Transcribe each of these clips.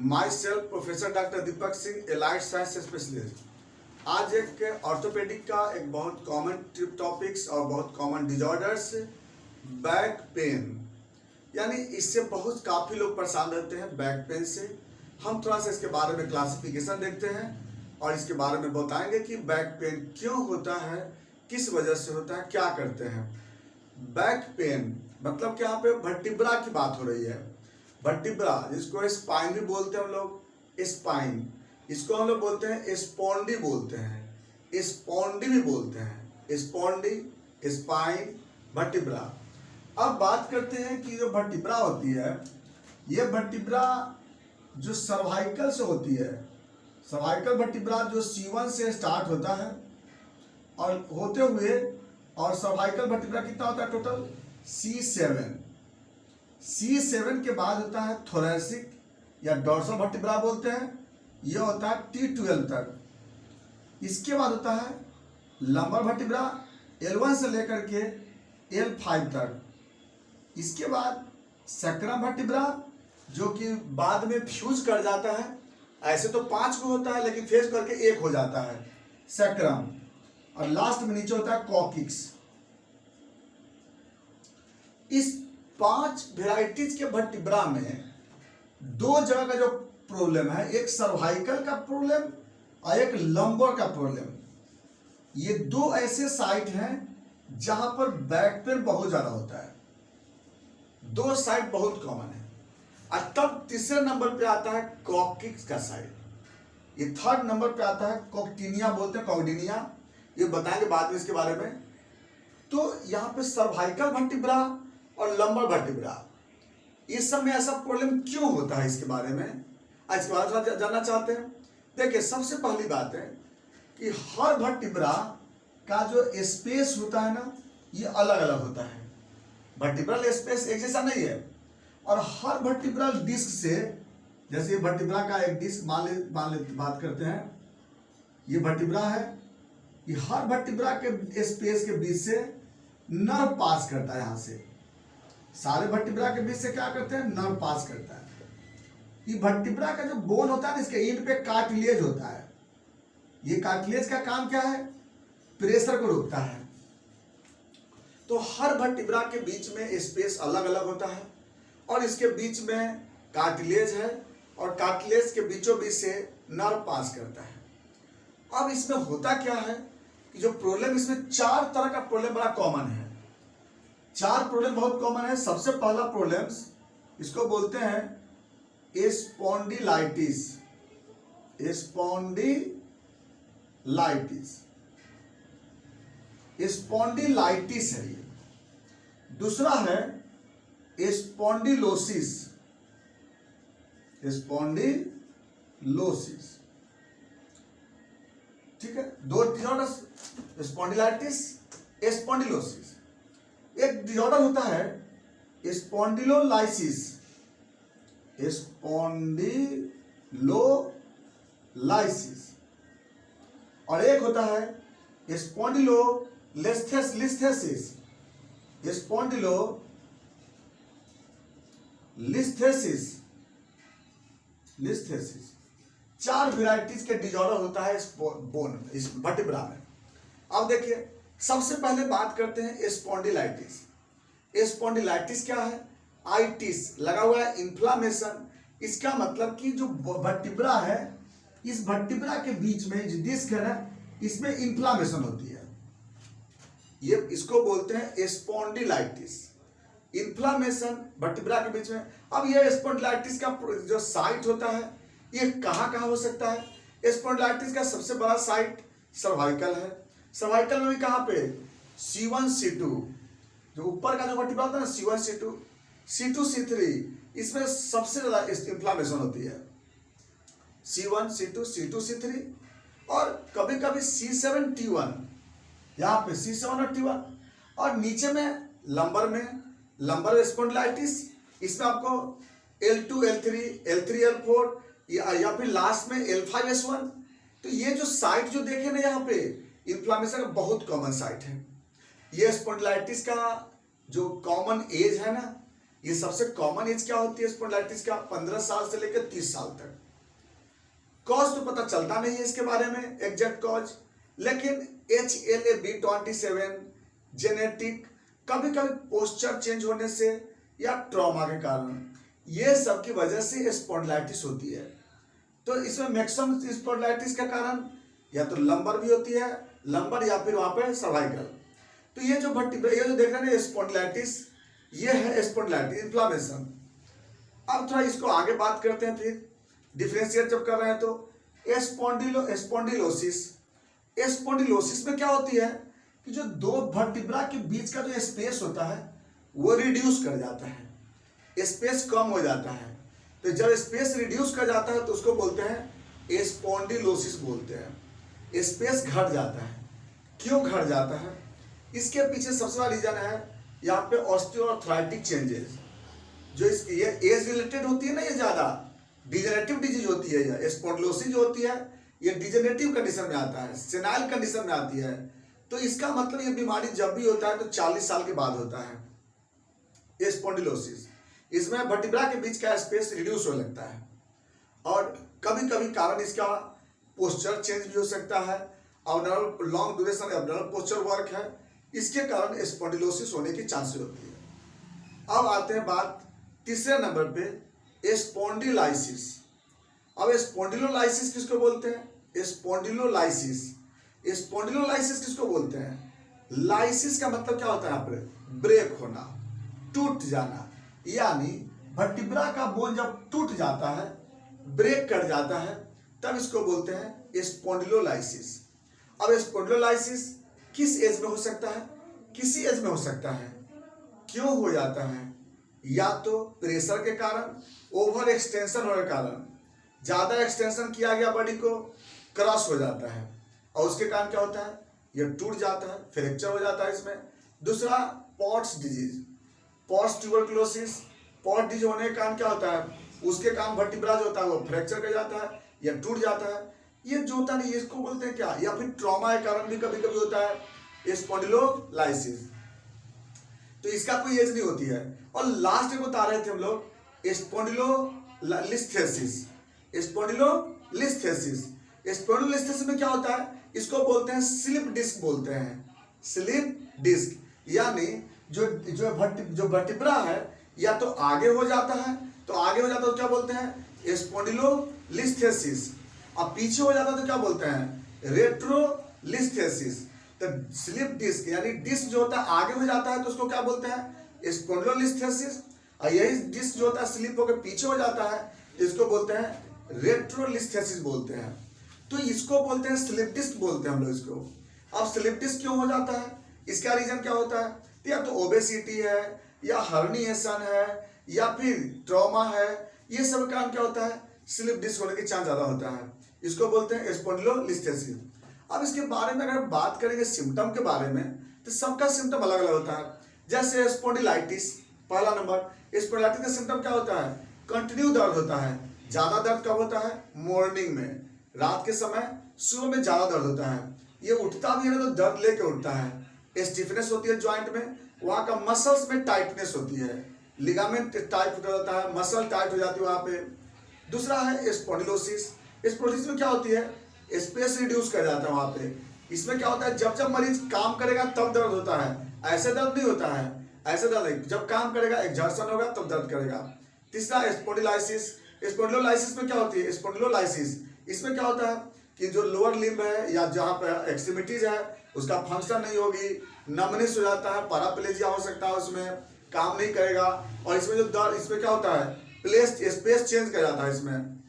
My self professor doctor Deepak Singh, allied science specialist. आज एक orthopaedic का एक बहुत कॉमन टॉपिक्स और बहुत कॉमन डिजॉर्डर्स, बैक पेन। यानी इससे बहुत काफ़ी लोग परेशान रहते हैं बैक पेन से। हम थोड़ा सा इसके बारे में क्लासिफिकेशन देखते हैं और इसके बारे में बताएंगे कि बैक पेन क्यों होता है, किस वजह से होता है, क्या करते हैं। बैक पेन मतलब कि यहाँ पे वर्टिब्रा की बात हो रही है। वर्टिब्रा जिसको स्पाइन भी बोलते हैं हम लोग, स्पाइन, इसको हम लोग बोलते हैं स्पॉन्डी बोलते हैं, स्पॉन्डी भी बोलते हैं, स्पॉन्डी, स्पाइन, वर्टिब्रा। अब बात करते हैं कि जो वर्टिब्रा होती है, ये वर्टिब्रा जो सर्वाइकल से होती है, सर्वाइकल वर्टिब्रा जो C1 से स्टार्ट होता है और होते हुए, और सर्वाइकल वर्टिब्रा कितना होता है टोटल C7। C7 के बाद होता है थोरैसिक या डॉर्सल वर्टिब्रा बोलते हैं, यह होता है T12 तक। इसके बाद होता है लंबर वर्टिब्रा L1 से लेकर के L5 तक। इसके बाद सैक्रम वर्टिब्रा जो कि बाद में फ्यूज कर जाता है। ऐसे तो 5 को होता है लेकिन फ्यूज करके 1 हो जाता है सैक्रम। और लास्ट में नीचे होता है कॉकिक्स। इस 5 वेराइटीज के वर्टिब्रा में 2 जगह का जो प्रॉब्लम है, एक सर्वाइकल का प्रॉब्लम और एक लंबर का प्रॉब्लम। ये 2 ऐसे साइट हैं जहां पर बैक पेन बहुत ज्यादा होता है। 2 साइट बहुत कॉमन है। और तब तीसरे नंबर पे आता है कॉकिक्स का साइट। ये 3rd नंबर पे आता है कॉक्टिनिया बोलते हैं, कॉक्टिनिया, ये बताएंगे बाद में इसके बारे में। तो यहाँ पे सर्वाइकल वर्टिब्रा और लंबर वर्टिब्रा, इस सब में ऐसा प्रॉब्लम क्यों होता है, इसके बारे में आज के बाद थोड़ा जानना चाहते हैं। देखिए, सबसे पहली बात है कि हर वर्टिब्रा का जो स्पेस होता है ना, ये अलग अलग होता है। वर्टिब्रल स्पेस एक जैसा नहीं है। और हर वर्टिब्रल डिस्क से, जैसे वर्टिब्रा का एक डिस्क मान ले बात करते हैं, ये वर्टिब्रा है, ये हर वर्टिब्रा के स्पेस के बीच से नर्व पास करता है। यहाँ से सारे वर्टिब्रा के बीच से क्या करते हैं, नर्व पास करता है। ये वर्टिब्रा का जो बोन होता है ना, इसके एंड पे कार्टिलेज होता है। ये कार्टिलेज का काम क्या है, प्रेशर को रोकता है। तो हर वर्टिब्रा के बीच में स्पेस अलग अलग होता है और इसके बीच में कार्टिलेज है और कार्टिलेज के बीचों बीच से नर्व पास करता है। अब इसमें होता क्या है कि जो प्रॉब्लम, इसमें 4 तरह का प्रॉब्लम बड़ा कॉमन है। 4 प्रॉब्लम बहुत कॉमन है। सबसे पहला प्रॉब्लम, इसको बोलते हैं स्पॉन्डिलाइटिस। स्पॉन्डिलाइटिस है ये। दूसरा है स्पॉन्डिलोसिस। ठीक है, 2 डिजॉर्डर्स, स्पॉन्डिलाइटिस, स्पॉन्डिलोसिस। एक डिजॉर्डर होता है स्पॉन्डिलोलाइसिस, स्पॉन्डिलोलाइसिस, और एक होता है स्पॉन्डिलोलिस्थेसिस, लिस्थेसिस। 4 वेराइटीज के डिजॉर्डर होता है इस वर्टिब्रा में। अब देखिए, सबसे पहले बात करते हैं स्पॉन्डिलाइटिस। स्पॉन्डिलाइटिस क्या है, आइटिस लगा हुआ है, इन्फ्लामेशन। इसका मतलब कि जो वर्टिब्रा है, इस वर्टिब्रा के बीच में जो डिस्क है ना, इसमें इन्फ्लामेशन होती है। ये इसको बोलते हैं स्पॉन्डिलाइटिस, इन्फ्लामेशन वर्टिब्रा के बीच में। अब ये स्पॉन्डिलाइटिस का जो साइट होता है, ये कहाँ कहाँ हो सकता है। स्पॉन्डिलाइटिस का सबसे बड़ा साइट सर्वाइकल है। सर्वाइकल में भी कहाँ पे, C1 C2, जो ऊपर का जो वर्टिब्रा होता है ना, C1 C2, C2 C3, इसमें सबसे ज्यादा इन्फ्लामेशन होती है। C1 C2 C2 C3 और कभी कभी C7 T1, यहाँ पे C7 और T1। और नीचे में लंबर स्पॉन्डिलाइटिस, इसमें आपको L2 L3 L3 L4 या फिर लास्ट में L5 S1। तो ये जो साइट जो देखे ना, यहाँ पे इन्फ्लामेशन का बहुत कॉमन साइट है। ये स्पॉन्डिलाइटिस का जो कॉमन एज है ना, ये सबसे कॉमन एज क्या होती है स्पॉन्डिलाइटिस का? 15 साल से लेकर 30 साल तक। कॉज तो पता चलता नहीं है इसके बारे में, एग्जैक्ट कॉज, लेकिन HLA-B27 जेनेटिक, कभी कभी पोस्चर चेंज होने से या ट्रॉमा के कारण, ये सब की वजह से स्पॉन्डिलाइटिस होती है। तो इसमें मैक्सिमम स्पॉन्डिलाइटिस का कारण या तो लंबर भी होती है, लंबर या फिर वहां पे सर्वाइकल। तो ये जो ये जो देख रहे हैं स्पॉन्डिलाइटिस, ये है स्पॉन्डिलाइटिस इन्फ्लामेशन। अब थोड़ा इसको आगे बात करते हैं, फिर डिफरेंशिएट जब कर रहे हैं तो स्पॉन्डिलोसिस। स्पॉन्डिलोसिस में क्या होती है कि जो दो वर्टिब्रा के बीच का जो स्पेस होता है वो रिड्यूस कर जाता है, स्पेस कम हो जाता है। तो जब स्पेस रिड्यूस कर जाता है तो उसको बोलते हैं स्पॉन्डिलोसिस बोलते हैं। स्पेस घट जाता है। क्यों घट जाता है? इसके पीछे सबसे बड़ा रीजन है यहाँ पे ऑस्टियोआर्थराइटिक चेंजेस, जो ये एज रिलेटेड होती है ना, ये ज्यादा डिजेनरेटिव डिजीज होती है। ये स्पॉन्डिलोसिस जो होती है ये डिजेनरेटिव कंडीशन में आता है, सेनाइल कंडीशन में आती है। तो इसका मतलब ये बीमारी जब भी होता है तो 40 साल के बाद होता है स्पॉन्डिलोसिस। इसमें वर्टिब्रा के बीच का स्पेस रिड्यूस होने लगता है, और कभी कभी कारण इसका पोस्चर चेंज भी हो सकता है, और long duration abdominal posture work है, इसके कारण स्पॉन्डिलोसिस होने की चांसेस होती है। अब आते हैं बात तीसरे नंबर पे स्पॉन्डिलाइसिस। अब स्पॉन्डिलोलाइसिस किसको बोलते हैं? स्पॉन्डिलोलाइसिस। स्पॉन्डिलोलाइसिस किसको बोलते हैं? लाइसिस का मतलब क्या होता है यहाँ पर? ब्रेक होना, टूट जाना, यानी वर्टिब्रा का बोन जब टूट जाता है, ब्रेक कर जाता है, तब इसको बोलते हैं स्पॉन्डिलोलाइसिस। अब स्पॉन्डिलोलाइसिस किस एज में हो सकता है? किसी एज में हो सकता है। क्यों हो जाता है? या तो प्रेशर के कारण, ओवर एक्सटेंशन होने के कारण, ज्यादा एक्सटेंशन किया गया बॉडी को, क्रॉस हो जाता है, और उसके कारण क्या होता है? ये टूट जाता है, फ्रैक्चर हो जाता है इसमें। दूसरा pots disease, pots tuberculosis. Pot disease होने के कारण क्या होता है? उसके कारण वर्टिब्रा जो होता है वो फ्रैक्चर कर जाता है या टूट जाता है। ये जो होता है इसको बोलते हैं क्या? या फिर ट्रॉमा के कारण भी कभी कभी होता है स्पॉन्डिलोलाइसिस। तो इसका कोई एज नहीं होती है। और लास्ट में बता रहे थे हम लोग स्पॉन्डिलोलिस्थेसिस। स्पॉन्डिलोलिस्थेसिस, स्पॉन्डिलोलिस्थेसिस में क्या होता है? इसको बोलते हैं स्लिप डिस्क बोलते हैं, स्लिप डिस्क। यानी जो वर्टिब्रा है या तो आगे हो जाता है, तो आगे हो जाता है तो क्या बोलते हैं? स्पॉन्डिलोलिस्थेसिस। अब पीछे हो जाता है तो क्या बोलते हैं? रेट्रोलिस्थेसिस। तो स्लिप डिस्क यानी डिस्क जो होता है आगे हो जाता है तो उसको क्या बोलते हैं? स्पॉन्डिलोलिस्थेसिस। और यही डिस्क जो होता है स्लिप होकर पीछे हो जाता है, इसको बोलते हैं रेट्रोलिस्थेसिस बोलते हैं। तो इसको बोलते हैं स्लिप डिस्क बोलते हैं हम लोग इसको। अब स्लिप डिस्क क्यों हो जाता है? इसका रीजन क्या होता है? या तो ओबेसिटी है, या हर्निएशन है, या फिर ट्रॉमा है। ये सब कारण क्या होता है? स्लिप डिस्क होने की चांस ज्यादा होता है। इसको बोलते हैं स्पॉन्डिलोलिस्थेसिस। अब इसके बारे में अगर बात करेंगे सिम्टम के बारे में, तो सबका सिम्टम अलग अलग होता है। जैसे स्पॉन्डिलाइटिस, पहला नंबर, स्पॉन्डिलाइटिस का सिम्टम क्या होता है? कंटिन्यू दर्द होता है। ज्यादा दर्द कब होता है? मॉर्निंग में, रात के समय, सुबह में ज्यादा दर्द होता है। ये उठता भी है ना तो दर्द लेके उठता है। स्टिफनेस होती है ज्वाइंट में, वहां का मसल्स में टाइटनेस होती है, लिगामेंट टाइट हो जाता है, मसल टाइट हो जाती है वहां पे। दूसरा है स्पॉन्डिलोसिस। स्पॉन्डिलोसिस में क्या होती है? स्पेस रिड्यूस कर जाता है वहां पे। इसमें क्या होता है? जब जब मरीज काम करेगा तब दर्द होता है, ऐसे दर्द नहीं होता है, ऐसे दर्द नहीं, जब काम करेगा, एक्सर्शन होगा तब दर्द करेगा। तीसरा स्पॉन्डिलाइसिस। स्पॉन्डिलोलाइसिस में क्या होती है? स्पॉन्डिलोलाइसिस इसमें क्या होता है कि जो लोअर लिम्ब है या जहां पर एक्सट्रीमिटीज है उसका फंक्शन नहीं होगी, नमनेस हो जाता है, पैराप्लेजिया हो सकता है, उसमें काम नहीं करेगा। और इसमें जो दर्द, इसमें क्या होता है? प्लेस स्पेस चेंज कर जाता है इसमें।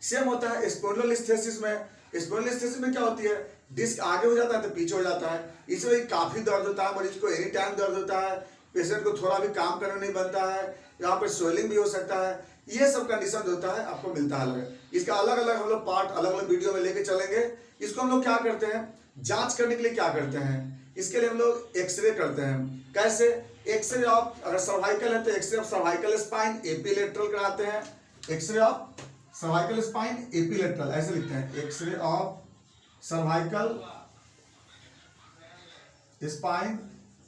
सेम होता है स्पॉन्डिलोलिस्थेसिस में। स्पॉन्डिलोलिस्थेसिस में क्या होती है? डिस्क आगे हो जाता है तो पीछे हो जाता है। इसमें काफी दर्द होता है, मरीज को एनी टाइम दर्द होता है, पेशेंट को थोड़ा भी काम करना नहीं बनता है, यहाँ पर स्वेलिंग भी हो सकता है। ये सब कंडीशन होता है, आपको मिलता है अलग। इसका अलग अलग हम लोग पार्ट अलग अलग वीडियो में लेके चलेंगे। इसको हम लोग क्या करते हैं? जांच करने के लिए क्या करते हैं? इसके लिए हम लोग एक्सरे करते हैं। कैसे? एक्सरे ऑफ, अगर सर्वाइकल है तो x-ray of cervical spine AP lateral कराते हैं। X-ray of cervical spine AP lateral ऐसे लिखते हैं, x-ray of cervical spine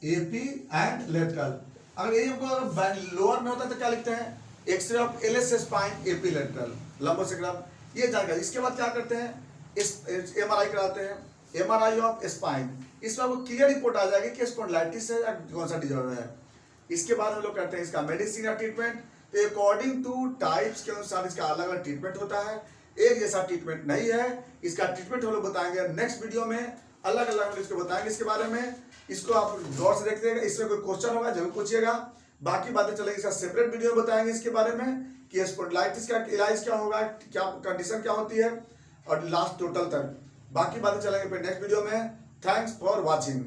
AP and lateral. अगर यही हमको लोअर में होता है तो क्या लिखते हैं, एक्सरे ऑफ एलएस स्पाइन एपिलेटरल लंबोसेक्रम, ये जानकारी। इसके बाद क्या करते हैं, इस एमआरआई कराते हैं, एमआरआई ऑफ स्पाइन, इसमें आपको क्लियर रिपोर्ट आ जाएगी कि स्पॉन्डिलाइटिस है या कौन सा डिजॉर्डर है। इसके बाद हम लोग करते हैं इसका मेडिसिन या ट्रीटमेंट। तो अकॉर्डिंग टू टाइप्स के अनुसार इसका अलग अलग ट्रीटमेंट होता है, एक जैसा ट्रीटमेंट नहीं है। इसका ट्रीटमेंट हम लोग बताएंगे नेक्स्ट वीडियो में, अलग अलग हम इसको बताएंगे इसके बारे में। इसको आप गौर से देखते हैं, इसमें कोई क्वेश्चन होगा जरूर पूछिएगा। बाकी बातें चलेंगी, इसका सेपरेट वीडियो बताएंगे इसके बारे में कि स्पॉन्डिलाइटिस का इलाज क्या होगा, क्या कंडीशन क्या होती है, और लास्ट टोटल तक बाकी बातें चलेंगे फिर नेक्स्ट वीडियो में। Thanks for watching.